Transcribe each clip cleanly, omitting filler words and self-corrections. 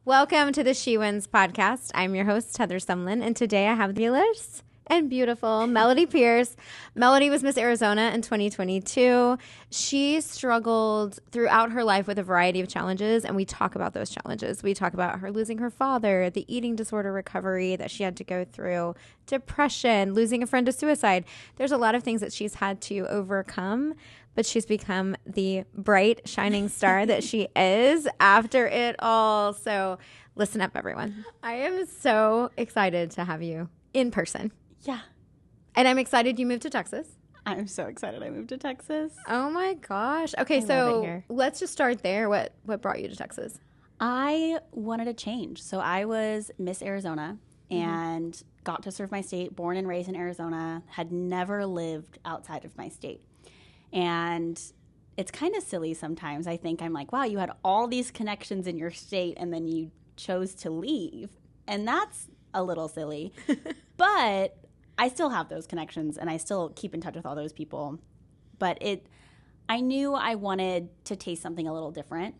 Welcome to the She Wins podcast. I'm your host, Heather Sumlin, and today I have the fabulous and beautiful Melody Pierce. Melody was Miss Arizona in 2022. She struggled throughout her life with a variety of challenges, and we talk about those challenges. We talk about her losing her father, the eating disorder recovery that she had to go through, depression, losing a friend to suicide. There's a lot of things that she's had to overcome, but she's become the bright, shining star that she is after it all. So listen up, everyone. I am so excited to have you in person. Yeah. And I'm excited you moved to Texas. I'm so excited I moved to Texas. Oh, my gosh. Okay, so let's just start there. What brought you to Texas? I wanted a change. So I was Miss Arizona and got to serve my state, born and raised in Arizona, had never lived outside of my state. And it's kind of silly sometimes. I think I'm like, wow, you had all these connections in your state and then you chose to leave. And that's a little silly. But I still have those connections and I still keep in touch with all those people. But I knew I wanted to taste something a little different.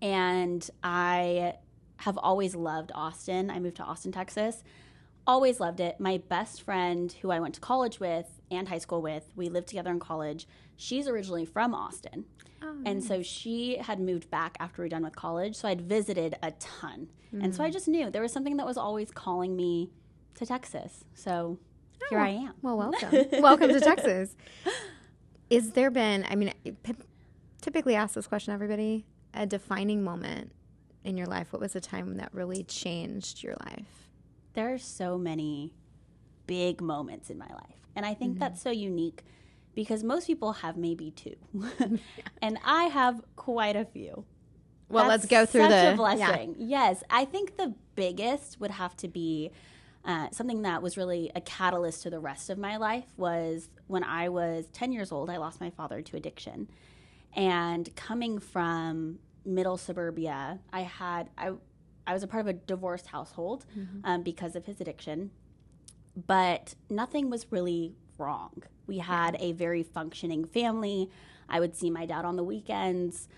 And I have always loved Austin. I moved to Austin, Texas. Always loved it. My best friend, who I went to college with and high school with, we lived together in college. She's originally from Austin. Oh, and so she had moved back after we were done with college. So I'd visited a ton. And so I just knew there was something that was always calling me to Texas. So here I am. Well, welcome. Welcome to Texas. Is there been, I typically ask this question, everybody, a defining moment in your life? What was a time that really changed your life? There are so many big moments in my life. And I think that's so unique because most people have maybe two. And I have quite a few. Well, That's let's go through such a blessing. Yeah. Yes. I think the biggest would have to be something that was really a catalyst to the rest of my life was when I was 10 years old, I lost my father to addiction. And coming from middle suburbia, I was a part of a divorced household because of his addiction, but nothing was really wrong. We had a very functioning family. I would see my dad on the weekends.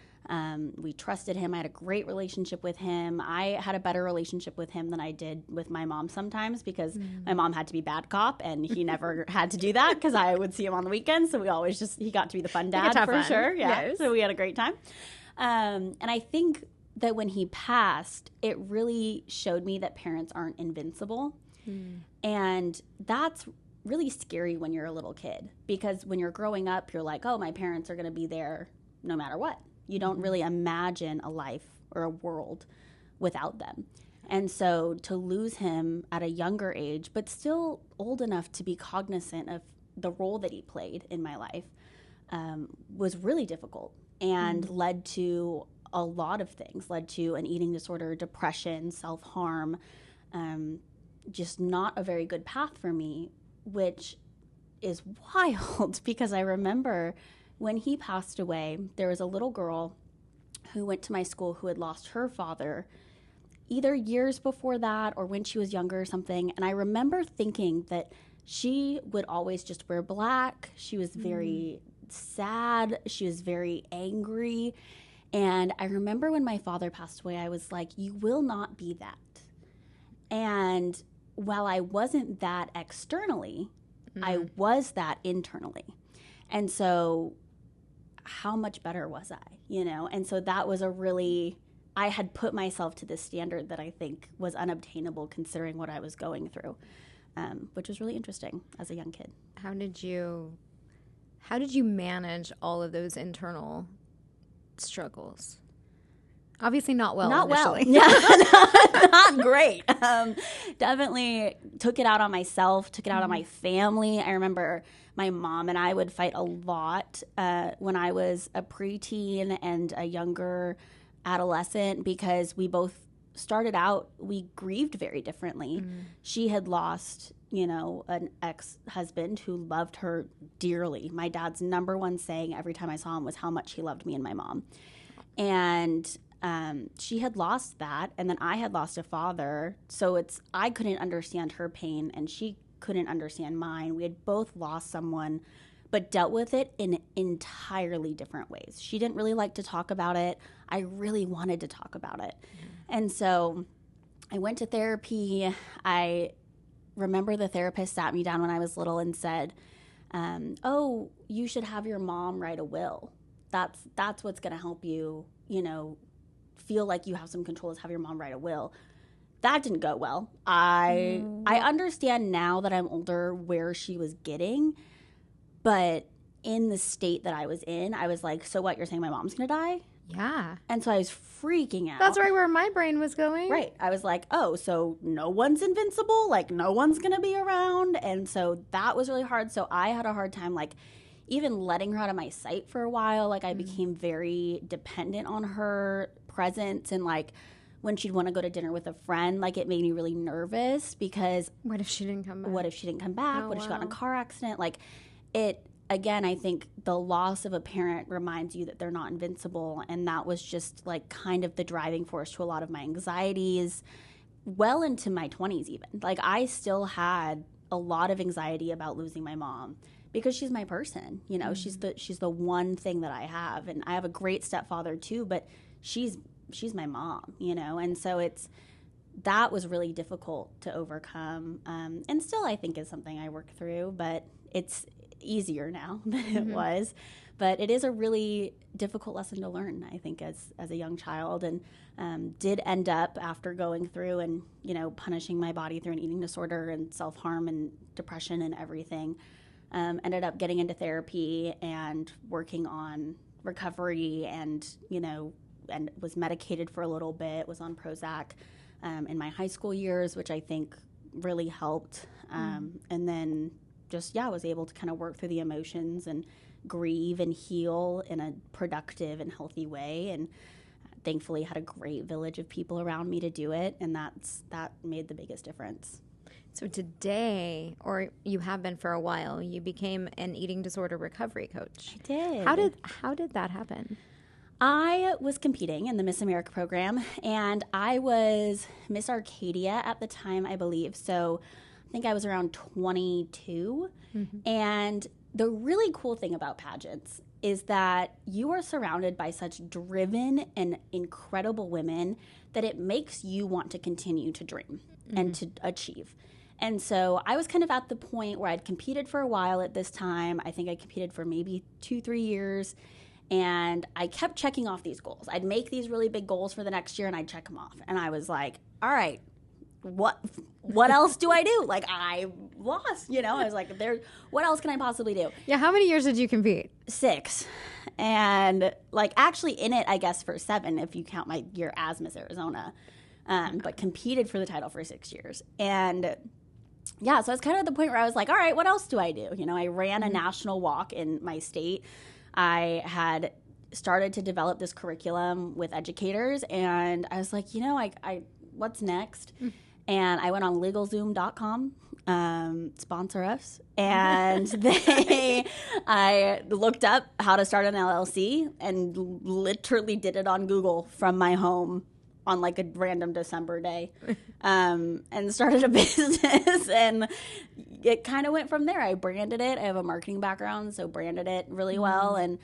We trusted him. I had a great relationship with him. I had a better relationship with him than I did with my mom sometimes because my mom had to be bad cop and he never had to do that because I would see him on the weekends. So we always he got to be the fun dad for sure. Yeah. Yes. So we had a great time. And I think that when he passed, it really showed me that parents aren't invincible. And that's really scary when you're a little kid because when you're growing up, you're like, oh, my parents are going to be there no matter what. You don't really imagine a life or a world without them. And so to lose him at a younger age, but still old enough to be cognizant of the role that he played in my life was really difficult and led to a lot of things, led to an eating disorder, depression, self-harm, just not a very good path for me, which is wild because I remember when he passed away, there was a little girl who went to my school who had lost her father either years before that or when she was younger or something. And I remember thinking that she would always just wear black. She was very sad. She was very angry. And I remember when my father passed away, I was like, you will not be that. And while I wasn't that externally, I was that internally. And so how much better was I, And so that was I had put myself to this standard that I think was unobtainable considering what I was going through, which was really interesting as a young kid. How did you manage all of those internal struggles? Obviously not well. Not initially. well. Yeah, not great. Definitely took it out on myself, took it out on my family. I remember my mom and I would fight a lot when I was a preteen and a younger adolescent because we both started out, we grieved very differently. She had lost, an ex-husband who loved her dearly. My dad's number one saying every time I saw him was how much he loved me and my mom. And she had lost that, and then I had lost a father. So I couldn't understand her pain, and she couldn't understand mine. We had both lost someone, but dealt with it in entirely different ways. She didn't really like to talk about it. I really wanted to talk about it. And so I went to therapy. I remember the therapist sat me down when I was little and said, oh, you should have your mom write a will. That's what's going to help you, feel like you have some control, is have your mom write a will. That didn't go well. I understand now that I'm older where she was getting, but in the state that I was in, I was like, so what, you're saying my mom's going to die? Yeah. And so I was freaking out. That's right where my brain was going. Right. I was like, oh, so no one's invincible? Like, no one's going to be around? And so that was really hard. So I had a hard time, like, even letting her out of my sight for a while. Like, I became very dependent on her presence, and, like, when she'd want to go to dinner with a friend, like, it made me really nervous because what if she didn't come back? What if she didn't come back? What if she got in a car accident? Like, again, I think the loss of a parent reminds you that they're not invincible, and that was just, like, kind of the driving force to a lot of my anxieties well into my 20s even. Like, I still had a lot of anxiety about losing my mom because she's my person, she's the one thing that I have, and I have a great stepfather too, but she's my mom, and so that was really difficult to overcome, and still I think is something I work through, but it's easier now than it was. But it is a really difficult lesson to learn, I think, as a young child, and did end up, after going through and punishing my body through an eating disorder and self-harm and depression and everything, ended up getting into therapy and working on recovery, and and was medicated for a little bit, was on Prozac in my high school years, which I think really helped, and then just was able to kind of work through the emotions and grieve and heal in a productive and healthy way, and thankfully had a great village of people around me to do it, and that made the biggest difference. So today, or you have been for a while, you became an eating disorder recovery coach. I did. How did that happen? I was competing in the Miss America program, and I was Miss Arcadia at the time, I believe. So I think I was around 22. And the really cool thing about pageants is that you are surrounded by such driven and incredible women that it makes you want to continue to dream and to achieve. And so I was kind of at the point where I'd competed for a while at this time. I think I competed for maybe 2-3 years. And I kept checking off these goals. I'd make these really big goals for the next year, and I'd check them off. And I was like, all right, what else do I do? Like, I lost, I was like, what else can I possibly do? Yeah, how many years did you compete? 6. And, like, actually in it, I guess, for 7, if you count my year as Miss Arizona. But competed for the title for 6 years. And so I was kind of at the point where I was like, all right, what else do I do? I ran a national walk in my state. I had started to develop this curriculum with educators, and I was like, I what's next? And I went on LegalZoom.com, sponsor us, and I looked up how to start an LLC and literally did it on Google from my home on, like, a random December day, and started a business, and it kind of went from there. I branded it. I have a marketing background, so branded it really well, and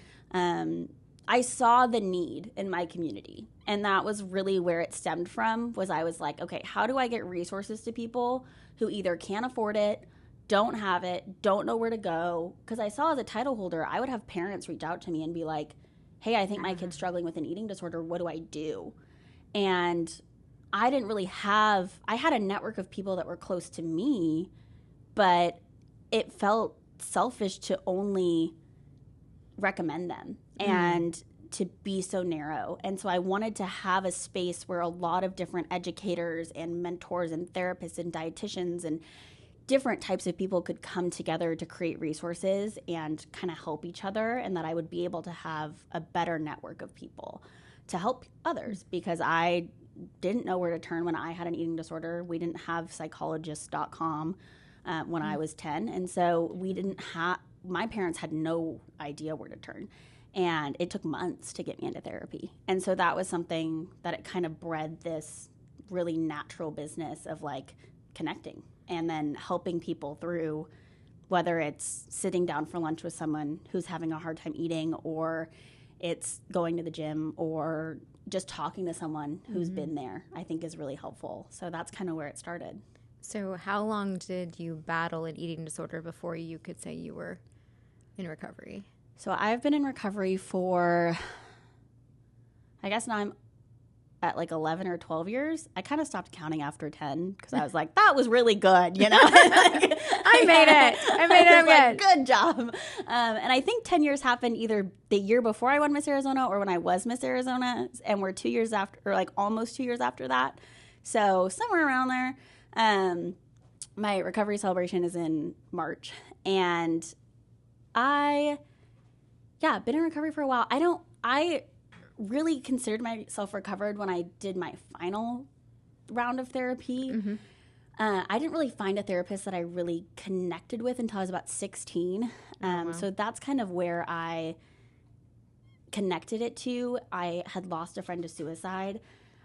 I saw the need in my community, and that was really where it stemmed from. Was I was like, okay, how do I get resources to people who either can't afford it, don't have it, don't know where to go? Because I saw, as a title holder, I would have parents reach out to me and be like, hey, I think my kid's struggling with an eating disorder. What do I do? And I didn't really I had a network of people that were close to me, but it felt selfish to only recommend them and to be so narrow. And so I wanted to have a space where a lot of different educators and mentors and therapists and dietitians and different types of people could come together to create resources and kind of help each other, and that I would be able to have a better network of people to help others, because I didn't know where to turn when I had an eating disorder. We didn't have psychologist.com when I was 10. And so my parents had no idea where to turn. And it took months to get me into therapy. And so that was something that it kind of bred this really natural business of, like, connecting and then helping people through, whether it's sitting down for lunch with someone who's having a hard time eating, or it's going to the gym, or just talking to someone who's been there, I think is really helpful. So that's kind of where it started. So how long did you battle an eating disorder before you could say you were in recovery? So I've been in recovery for, I guess now I'm at like 11 or 12 years. I kind of stopped counting after 10 because I was like, that was really good, you know? I made it. I'm like, good. Good job. And I think 10 years happened either the year before I won Miss Arizona or when I was Miss Arizona. And we're 2 years after, or like almost 2 years after that. So somewhere around there. My recovery celebration is in March. And been in recovery for a while. I really considered myself recovered when I did my final round of therapy. Mm-hmm. I didn't really find a therapist that I really connected with until I was about 16. Wow. So that's kind of where I connected it to. I had lost a friend to suicide.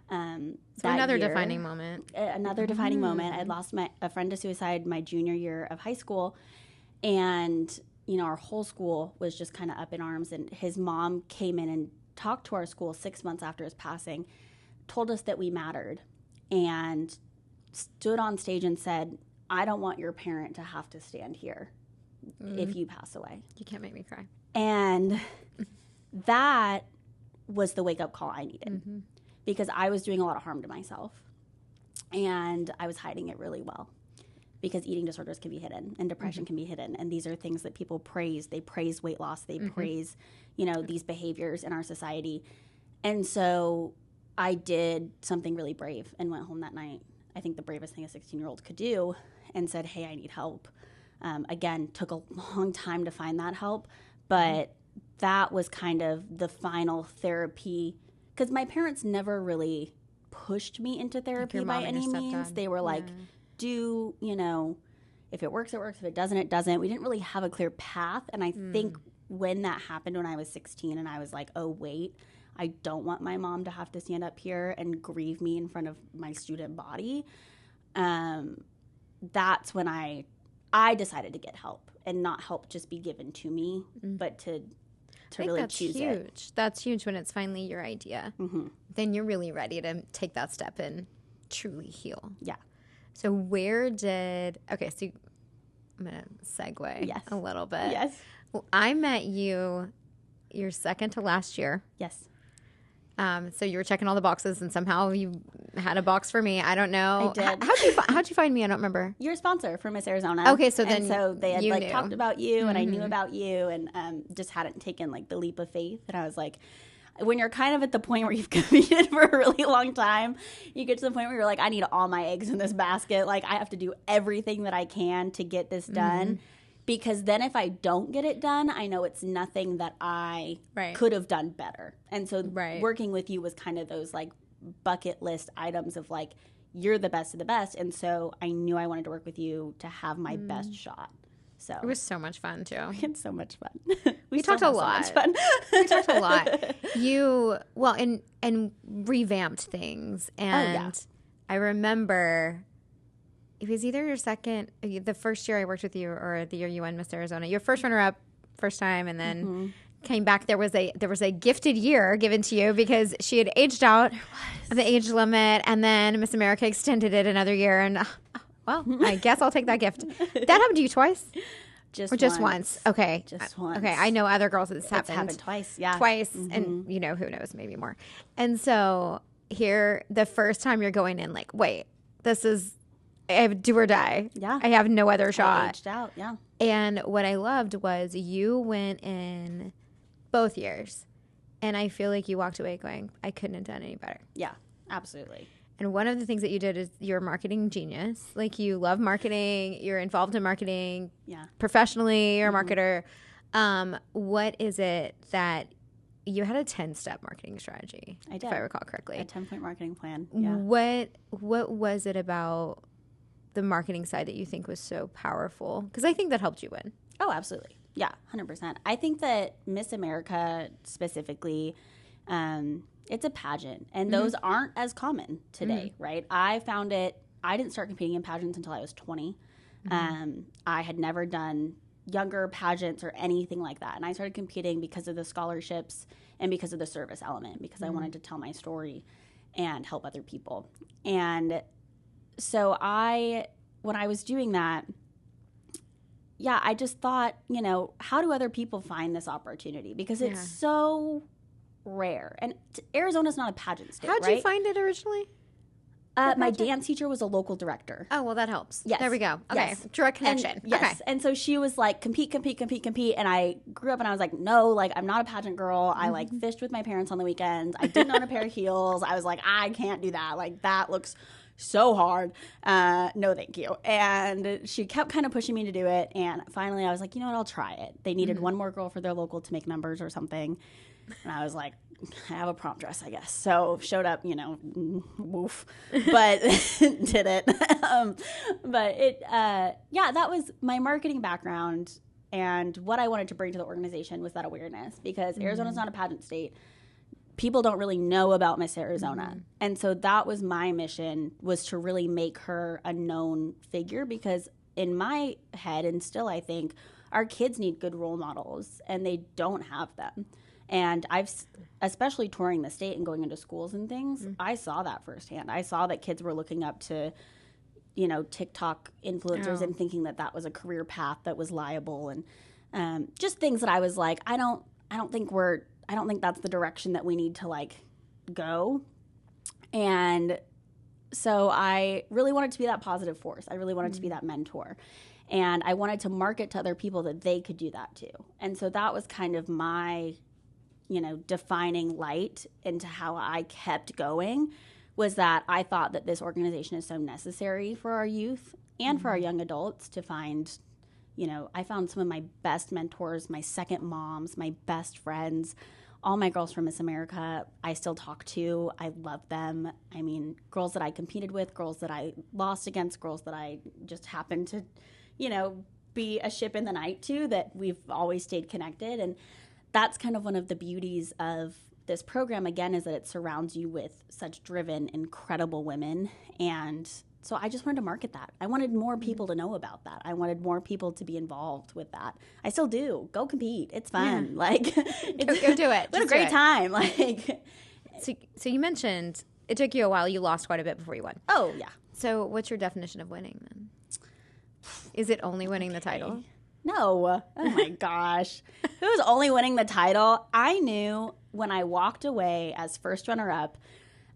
So another defining moment. Another defining moment. I had lost a friend to suicide my junior year of high school. And, you know, our whole school was just kind of up in arms. And his mom came in and talked to our school 6 months after his passing, told us that we mattered, and stood on stage and said, I don't want your parent to have to stand here if you pass away. You can't make me cry. And that was the wake-up call I needed because I was doing a lot of harm to myself, and I was hiding it really well because eating disorders can be hidden and depression can be hidden, and these are things that people praise. They praise weight loss. They praise, you know, these behaviors in our society. And so I did something really brave and went home that night. I think the bravest thing a 16-year-old could do, and said, hey, I need help. Again, took a long time to find that help, but that was kind of the final therapy because my parents never really pushed me into therapy by any means. They were like, do, you know, if it works, it works. If it doesn't, it doesn't. We didn't really have a clear path. And I think when that happened when I was 16 and I was like, oh, wait, I don't want my mom to have to stand up here and grieve me in front of my student body. That's when I decided to get help and not help just be given to me, but to really choose huge. it. That's huge when it's finally your idea. Then you're really ready to take that step and truly heal. Yeah. So I'm going to segue a little bit. Yes. Well, I met you your second to last year. Yes. So you were checking all the boxes, and somehow you had a box for me. I don't know. I did. How'd you find me? I don't remember. You're a sponsor for Miss Arizona. Okay, so then so they had knew. talked about you, and I knew about you, and just hadn't taken like the leap of faith. And I was like, when you're kind of at the point where you've competed for a really long time, you get to the point where you're like, I need all my eggs in this basket. Like I have to do everything that I can to get this done. Because then if I don't get it done, I know it's nothing that I could have done better. And so working with you was kind of those like bucket list items of like, you're the best of the best. And so I knew I wanted to work with you to have my best shot. So it was so much fun too. We had so much fun. We talked a lot. So much fun. We talked a lot. And revamped things. And I remember it was either the first year I worked with you or the year you won Miss Arizona. Your first runner-up, first time, and then came back. There was a gifted year given to you because she had aged out the age limit, and then Miss America extended it another year. And well, I guess I'll take that gift. That happened to you twice? Just once. Okay. Just once. Okay. I know other girls it's happened twice. Yeah. Twice, and you know who knows, maybe more. And so here, the first time you're going in, like, wait, this is. I have do or die. Yeah. I have no other shot. I aged out, yeah. And what I loved was you went in both years, and I feel like you walked away going, I couldn't have done any better. Yeah, absolutely. And one of the things that you did is you're a marketing genius. Like you love marketing. You're involved in marketing. Yeah. Professionally, you're a marketer. What is it that you had a 10-step marketing strategy? I did. If I recall correctly. A 10-point marketing plan. Yeah. What was it about the marketing side that you think was so powerful? Because I think that helped you win. Oh, absolutely. Yeah, 100%. I think that Miss America specifically, it's a pageant, and those aren't as common today, right? I found it, I didn't start competing in pageants until I was 20. I had never done younger pageants or anything like that. And I started competing because of the scholarships and because of the service element, because I wanted to tell my story and help other people. And so when I was doing that, I just thought, how do other people find this opportunity? Because it's so rare. And Arizona's not a pageant state, How'd you find it originally? My dance teacher was a local director. Oh, well, that helps. Yes. There we go. Okay. Yes. Direct connection. Yes. Okay. And so she was like, compete. And I grew up and I was like, no, like, I'm not a pageant girl. I like fished with my parents on the weekends. I didn't own a pair of heels. I was like, I can't do that. Like, that looks so hard. No, thank you. And she kept kind of pushing me to do it. And finally I was like, you know what? I'll try it. They needed one more girl for their local to make numbers or something. And I was like, I have a prom dress, I guess. So showed up, woof, but did it. But it, that was my marketing background. And what I wanted to bring to the organization was that awareness, because Arizona's not a pageant state. People don't really know about Miss Arizona. And so that was my mission, was to really make her a known figure, because in my head, and still I think, our kids need good role models and they don't have them. And especially touring the state and going into schools and things, I saw that firsthand. I saw that kids were looking up to, TikTok influencers and thinking that was a career path that was liable, and just things that I was like, I don't think that's the direction that we need to like go. And so I really wanted to be that positive force. I really wanted to be that mentor. And I wanted to market to other people that they could do that too. And so that was kind of my defining light into how I kept going, was that I thought that this organization is so necessary for our youth and for our young adults to find, I found some of my best mentors, my second moms, my best friends, all my girls from Miss America I still talk to. I love them. I mean, girls that I competed with, girls that I lost against, girls that I just happened to, be a ship in the night to, that we've always stayed connected. And that's kind of one of the beauties of this program, again, is that it surrounds you with such driven, incredible women. And so I just wanted to market that. I wanted more people to know about that. I wanted more people to be involved with that. I still do. Go compete. It's fun. Yeah. Like, go do it. What a great time. Like, so you mentioned it took you a while. You lost quite a bit before you won. Oh, yeah. So what's your definition of winning then? Is it only winning the title? No. Oh my gosh. Who's only winning the title? I knew when I walked away as first runner-up,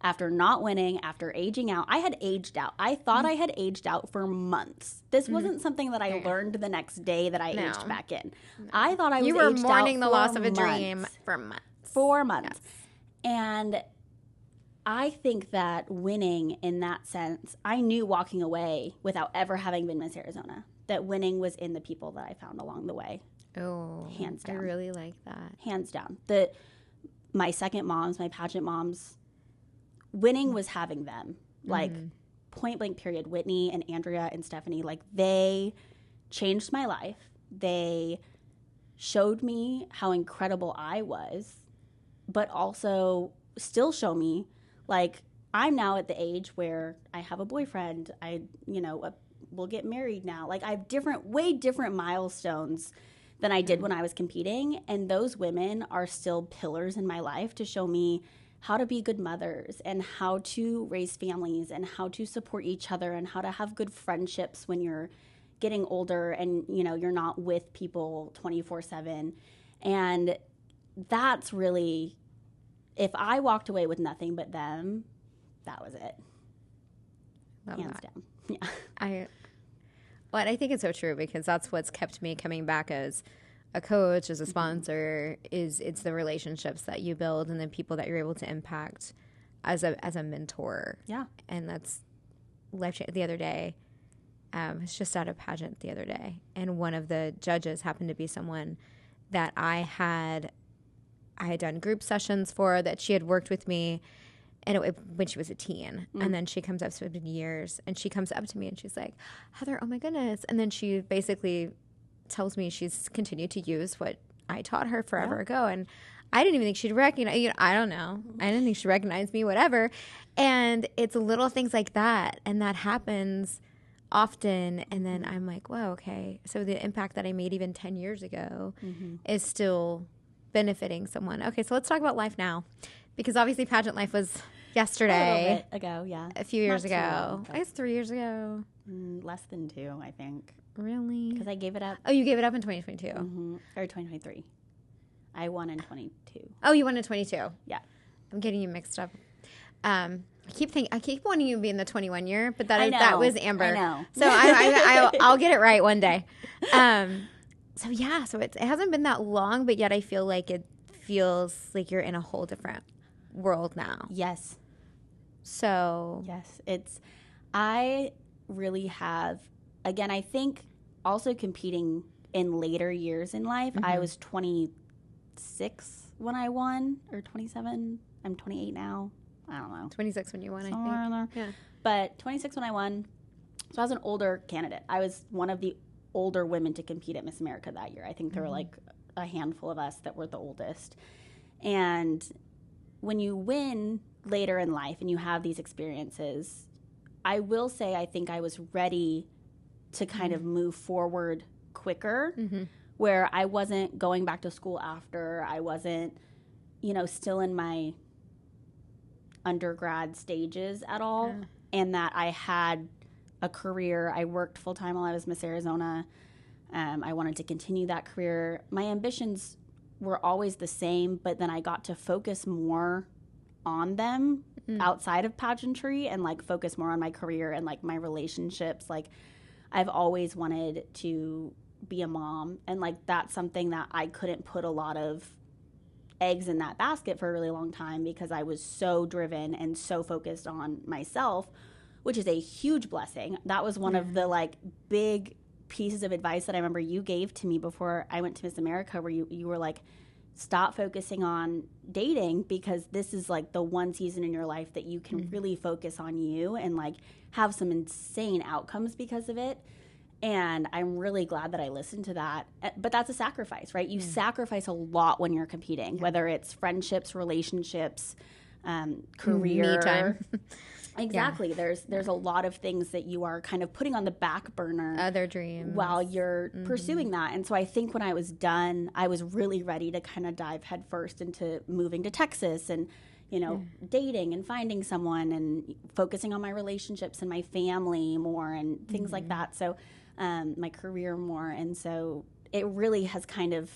after not winning, after aging out, I had aged out. I thought I had aged out for months. This wasn't something that I learned the next day that I aged back in. No. I thought I was aged out. You were mourning the loss of a dream for months. 4 months. Yes. And I think that winning in that sense, I knew walking away without ever having been Miss Arizona, that winning was in the people that I found along the way. Oh, hands down. I really like that. Hands down. My second moms, my pageant moms, winning was having them. Like, point blank period. Whitney and Andrea and Stephanie, like, they changed my life. They showed me how incredible I was, but also still show me, like, I'm now at the age where I have a boyfriend. We'll get married now. Like, I have way different milestones than I did when I was competing. And those women are still pillars in my life to show me how to be good mothers and how to raise families and how to support each other and how to have good friendships when you're getting older and, you're not with people 24/7. And that's really, if I walked away with nothing but them, that was it. Love Hands that. down. Yeah. I think it's so true, because that's what's kept me coming back as a coach, as a sponsor, it's the relationships that you build and the people that you're able to impact as a mentor. Yeah. And that's the other day. It's just at a pageant the other day, and one of the judges happened to be someone that I had done group sessions for, that she had worked with me, and when she was a teen. And then she comes up, it's been years, and she comes up to me and she's like, Heather, oh my goodness. And then she basically tells me she's continued to use what I taught her forever ago. And I didn't even think she'd recognize, I don't know. I didn't think she'd recognize me, whatever. And it's little things like that. And that happens often, and then I'm like, whoa, okay. So the impact that I made even 10 years ago is still benefiting someone. Okay, so let's talk about life now. Because obviously pageant life was yesterday. A little bit ago, yeah. A few years Not too ago. long, I guess 3 years ago. less than 2, I think. Really? Because I gave it up. Oh, you gave it up in 2022. Or 2023. I won in 22. Oh, you won in 22. Yeah. I'm getting you mixed up. I keep wanting you to be in the 21 year, but I know. that was Amber. I know. So I'll get it right one day. So yeah, so it hasn't been that long, but yet I feel like it feels like you're in a whole different world now. Yes. So yes, I really have, again, I think also competing in later years in life. I was 26 when I won, or 27. I'm 28 now. I don't know. 26 when you won, Somewhere I think. in there. Yeah. But 26 when I won. So I was an older candidate. I was one of the older women to compete at Miss America that year. I think there were like a handful of us that were the oldest. And when you win later in life and you have these experiences, I will say I think I was ready to kind of move forward quicker, where I wasn't going back to school after. I wasn't, still in my undergrad stages at all, and that I had a career. I worked full-time while I was Miss Arizona. I wanted to continue that career. My ambitions were always the same, but then I got to focus more on them outside of pageantry and like focus more on my career and like my relationships. Like I've always wanted to be a mom, and like that's something that I couldn't put a lot of eggs in that basket for a really long time because I was so driven and so focused on myself, which is a huge blessing. That was one of the like big pieces of advice that I remember you gave to me before I went to Miss America, where you were like, stop focusing on dating because this is like the one season in your life that you can really focus on you and like have some insane outcomes because of it. And I'm really glad that I listened to that. But that's a sacrifice, right? You sacrifice a lot when you're competing, whether it's friendships, relationships, career. Me time. Exactly. There's a lot of things that you are kind of putting on the back burner. Other dreams. While you're pursuing that. And so I think when I was done, I was really ready to kind of dive headfirst into moving to Texas and, dating and finding someone and focusing on my relationships and my family more and things like that. So my career more. And so it really has kind of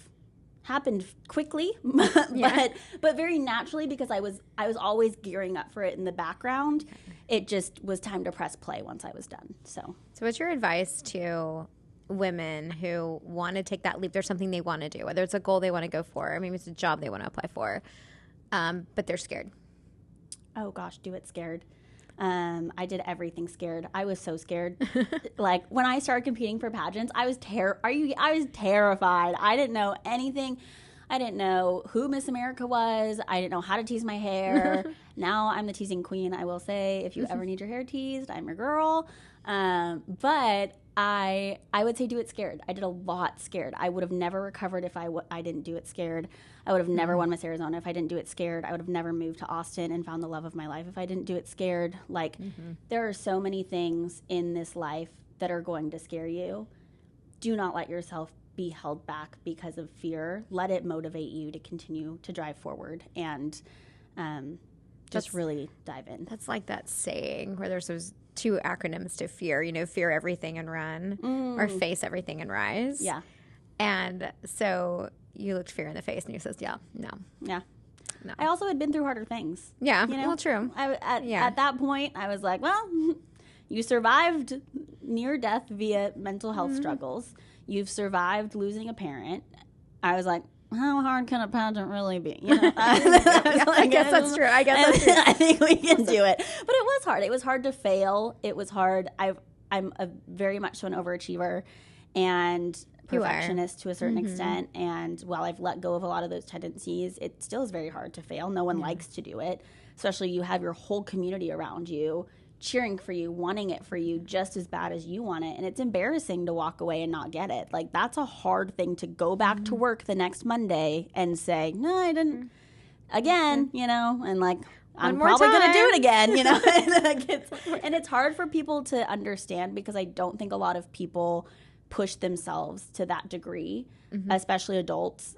happened quickly, but very naturally because I was always gearing up for it in the background. It just was time to press play once I was done. So what's your advice to women who want to take that leap? There's something they want to do, whether it's a goal they want to go for, or maybe it's a job they want to apply for, but they're scared. Oh gosh, do it scared. I did everything scared. I was so scared. Like when I started competing for pageants, I was terrified. I didn't know anything. I didn't know who Miss America was. I didn't know how to tease my hair. Now I'm the teasing queen. I will say, if you ever need your hair teased, I'm your girl. But I would say do it scared. I did a lot scared. I would have never recovered if I didn't do it scared. I would have never won Miss Arizona if I didn't do it scared. I would have never moved to Austin and found the love of my life if I didn't do it scared. Like, there are so many things in this life that are going to scare you. Do not let yourself be held back because of fear. Let it motivate you to continue to drive forward and just really dive in. That's like that saying where there's those two acronyms to fear, fear everything and run, or face everything and rise. Yeah. And so you looked fear in the face and you says, no. I also had been through harder things. Yeah, well, true. At that point, I was like, well, you survived near death via mental health struggles. You've survived losing a parent. I was like, how hard can a pageant really be? I guess that's true. I think we can do it. But it was hard. It was hard to fail. It was hard. I'm very much so an overachiever and perfectionist to a certain extent. And while I've let go of a lot of those tendencies, it still is very hard to fail. No one likes to do it, especially you have your whole community around you cheering for you, wanting it for you just as bad as you want it. And it's embarrassing to walk away and not get it. Like, that's a hard thing to go back to work the next Monday and say, no, I didn't again, and like. I'm probably going to do it again, you know? And it's hard for people to understand because I don't think a lot of people push themselves to that degree, especially adults.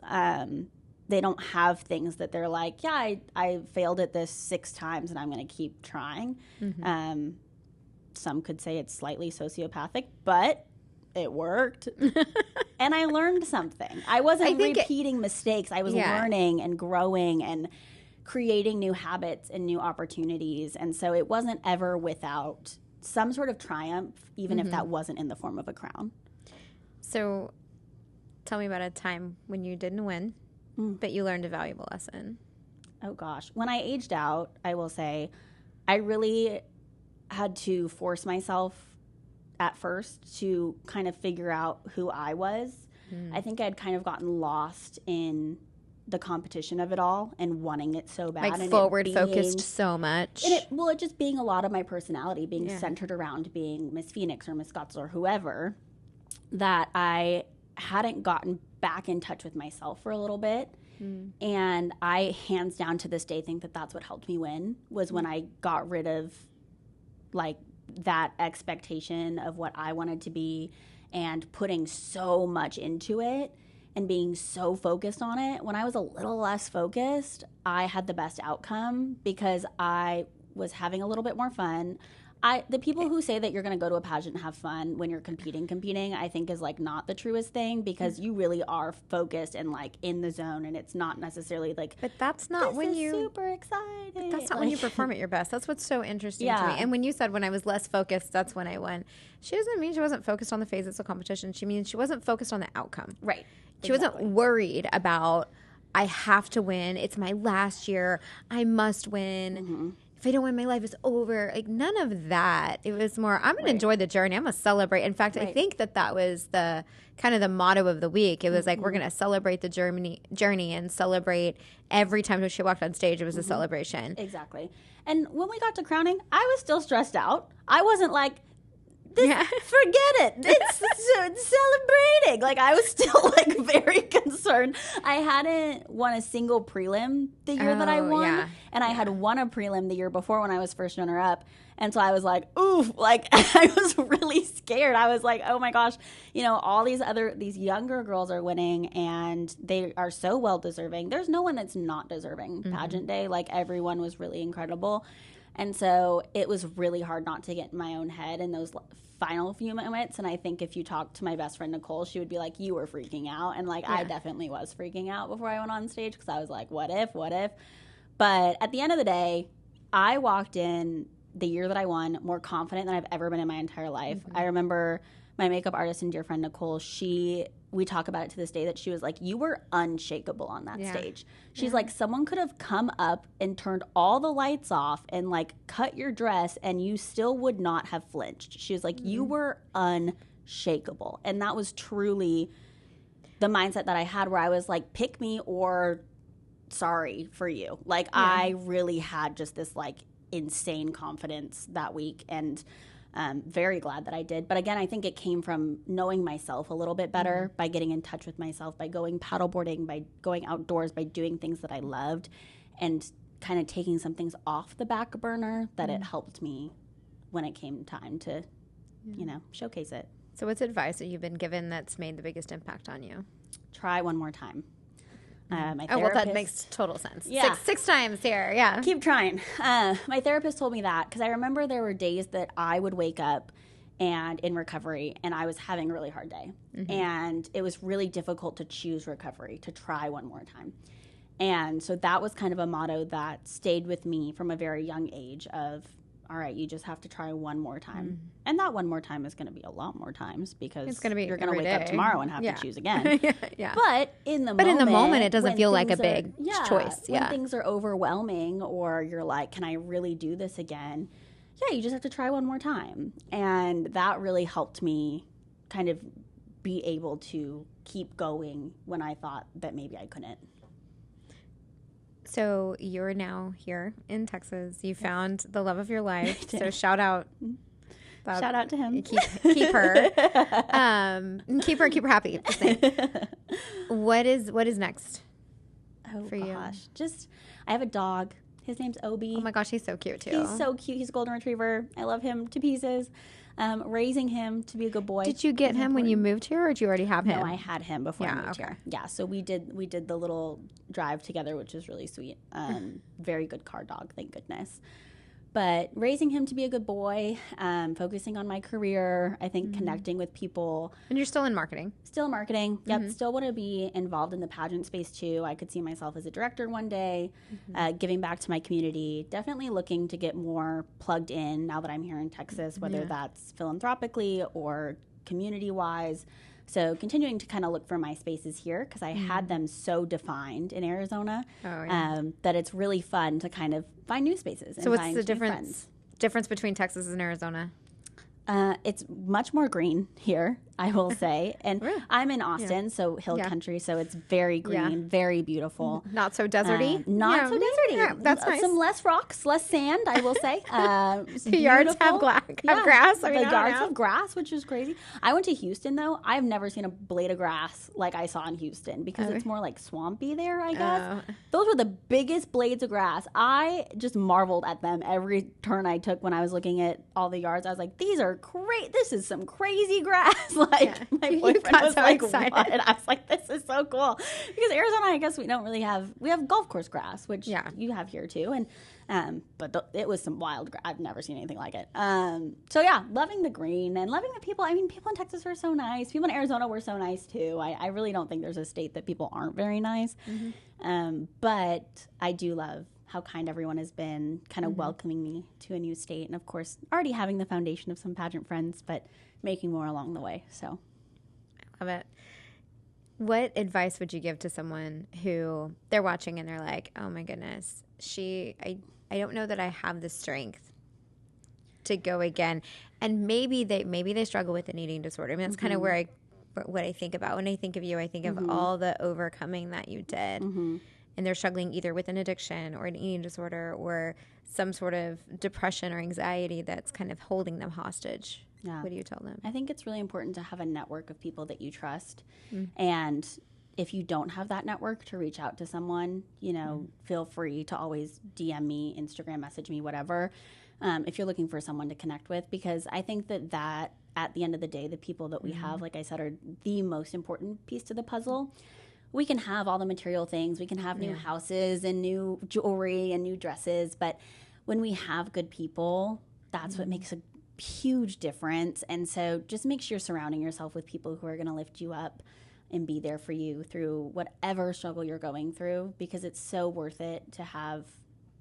They don't have things that they're like, yeah, I failed at this 6 times and I'm going to keep trying. Some could say it's slightly sociopathic, but it worked. And I learned something. I wasn't repeating mistakes. I was learning and growing and creating new habits and new opportunities. And so it wasn't ever without some sort of triumph, even if that wasn't in the form of a crown. So tell me about a time when you didn't win, but you learned a valuable lesson. Oh, gosh. When I aged out, I will say I really had to force myself at first to kind of figure out who I was. I think I'd kind of gotten lost in the competition of it all and wanting it so bad. Like and forward focused so much. And it just being a lot of my personality, being centered around being Miss Phoenix or Miss Scottsdale or whoever, that I hadn't gotten back in touch with myself for a little bit. And I, hands down to this day, think that that's what helped me win, was when I got rid of like that expectation of what I wanted to be and putting so much into it and being so focused on it. When I was a little less focused, I had the best outcome because I was having a little bit more fun. The people who say that you're going to go to a pageant and have fun when you're competing, I think is like not the truest thing, because you really are focused and like in the zone, and it's not necessarily like. But that's not when you super excited. But that's not when you perform at your best. That's what's so interesting to me. And when you said when I was less focused, that's when I won. She doesn't mean she wasn't focused on the phases of competition. She means she wasn't focused on the outcome. Right. She wasn't worried about, I have to win. It's my last year. I must win. If I don't win, my life is over. Like, none of that. It was more, I'm going to enjoy the journey. I'm going to celebrate. In fact, I think that was the kind of the motto of the week. It was like, we're going to celebrate the journey and celebrate every time she walked on stage. It was a celebration. Exactly. And when we got to crowning, I was still stressed out. I wasn't like, forget it. It's celebrating. Like, I was still like very concerned. I hadn't won a single prelim the year that I won. And I had won a prelim the year before when I was first runner up. And so I was like, oof, like I was really scared. I was like, oh my gosh, all these younger girls are winning and they are so well deserving. There's no one that's not deserving pageant day. Like, everyone was really incredible. And so it was really hard not to get in my own head in those final few moments. And I think if you talk to my best friend, Nicole, she would be like, you were freaking out. And like, I definitely was freaking out before I went on stage, because I was like, what if? But at the end of the day, I walked in the year that I won more confident than I've ever been in my entire life. I remember my makeup artist and dear friend, Nicole, we talk about it to this day, that she was like, you were unshakable on that stage. She's like, someone could have come up and turned all the lights off and like cut your dress and you still would not have flinched. She was like, you were unshakable. And that was truly the mindset that I had, where I was like, pick me or sorry for you. Like, I really had just this like insane confidence that week, and very glad that I did. But again, I think it came from knowing myself a little bit better, by getting in touch with myself, by going paddleboarding, by going outdoors, by doing things that I loved, and kind of taking some things off the back burner, that it helped me when it came time to, showcase it. So what's advice that you've been given that's made the biggest impact on you? Try one more time. That makes total sense. Yeah. Six times here, yeah. Keep trying. My therapist told me that, because I remember there were days that I would wake up and in recovery, and I was having a really hard day. And it was really difficult to choose recovery, to try one more time. And so that was kind of a motto that stayed with me from a very young age of, all right, you just have to try one more time. And that one more time is going to be a lot more times, because you're going to wake up tomorrow and have to choose again. But in the moment, it doesn't feel like a big choice. When things are overwhelming, or you're like, can I really do this again? Yeah, you just have to try one more time. And that really helped me kind of be able to keep going when I thought that maybe I couldn't. So you're now here in Texas. You found the love of your life. So shout out. Shout out to him. Keep her. Keep her happy. What is next for you? I have a dog. His name's Obi. Oh my gosh, he's so cute too. He's so cute. He's a golden retriever. I love him to pieces. Raising him to be a good boy. Did you get him when you moved here, or did you already have him? No, I had him before I moved here. Yeah, so we did the little drive together, which was really sweet. Very good car dog, thank goodness. But raising him to be a good boy, focusing on my career, I think connecting with people. And you're still in marketing? Still in marketing. Yep, still want to be involved in the pageant space too. I could see myself as a director one day, giving back to my community. Definitely looking to get more plugged in now that I'm here in Texas, whether that's philanthropically or community-wise. So continuing to kind of look for my spaces here because I had them so defined in Arizona that it's really fun to kind of find new spaces. And so what's the difference between Texas and Arizona? It's much more green here, I will say. And I'm in Austin, so hill country, so it's very green, very beautiful. Not so deserty? Not so deserty. Yeah, that's nice. Some less rocks, less sand, I will say. The yards have grass. I mean, the yards have grass, which is crazy. I went to Houston, though. I've never seen a blade of grass like I saw in Houston because it's more like swampy there, I guess. Those were the biggest blades of grass. I just marveled at them every turn I took when I was looking at all the yards. I was like, these are great. This is some crazy grass. My boyfriend was so like, excited. What? And I was like, this is so cool. Because Arizona, I guess we don't really have, we have golf course grass, which you have here too. And, but it was some wild grass. I've never seen anything like it. So yeah, loving the green and loving the people. I mean, people in Texas are so nice. People in Arizona were so nice too. I really don't think there's a state that people aren't very nice. But I do love how kind everyone has been, kind of welcoming me to a new state. And of course, already having the foundation of some pageant friends, but making more along the way. So I love it. What advice would you give to someone who they're watching and they're like, oh my goodness, I don't know that I have the strength to go again. And maybe they struggle with an eating disorder. I mean, that's kind of what I think about. When I think of you, I think of all the overcoming that you did. And they're struggling either with an addiction or an eating disorder or some sort of depression or anxiety that's kind of holding them hostage. Yeah. What do you tell them? I think it's really important to have a network of people that you trust. And if you don't have that network, to reach out to someone, feel free to always DM me, Instagram message me, whatever, if you're looking for someone to connect with. Because I think that at the end of the day, the people that we have, like I said, are the most important piece to the puzzle. We can have all the material things. We can have new houses and new jewelry and new dresses. But when we have good people, that's what makes a huge difference. And so just make sure you're surrounding yourself with people who are going to lift you up and be there for you through whatever struggle you're going through, because it's so worth it to have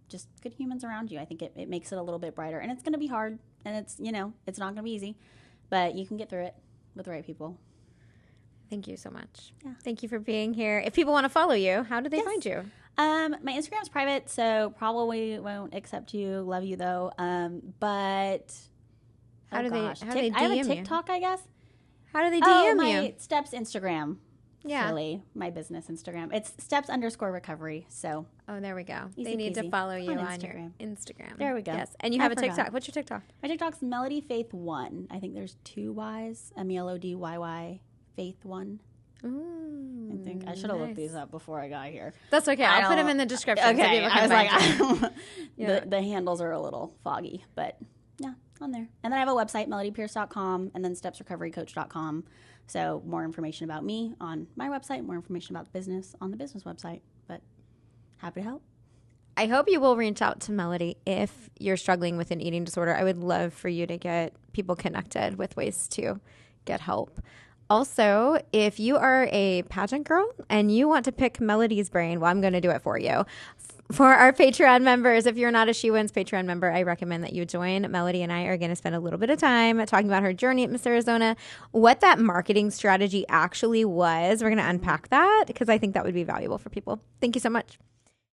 just good humans around you. I think it makes it a little bit brighter. And it's going to be hard. And it's not going to be easy. But you can get through it with the right people. Thank you so much. Yeah. Thank you for being here. If people want to follow you, how do they find you? My Instagram's private, so probably won't accept you. Love you though. But how do they DM I have a TikTok, I guess. How do they DM you? My Steps Instagram. Yeah. Silly. My business Instagram. It's Steps_recovery. So. Oh, there we go. They need to follow you on your Instagram. There we go. Yes. And you have a TikTok. What's your TikTok? My TikTok's Melody Faith 1. I think there's 2 Y's. MELODYY. Faith 1. Ooh, I think I should have looked these up before I got here. That's okay. I'll put them in the description. Okay. I was like, the handles are a little foggy, but yeah, on there. And then I have a website, melodypierce.com, and then stepsrecoverycoach.com. So more information about me on my website, more information about the business on the business website. But happy to help. I hope you will reach out to Melody if you're struggling with an eating disorder. I would love for you to get people connected with ways to get help. Also, if you are a pageant girl and you want to pick Melody's brain, well, I'm going to do it for you. For our Patreon members, if you're not a She Wins Patreon member, I recommend that you join. Melody and I are going to spend a little bit of time talking about her journey at Miss Arizona, what that marketing strategy actually was. We're going to unpack that because I think that would be valuable for people. Thank you so much.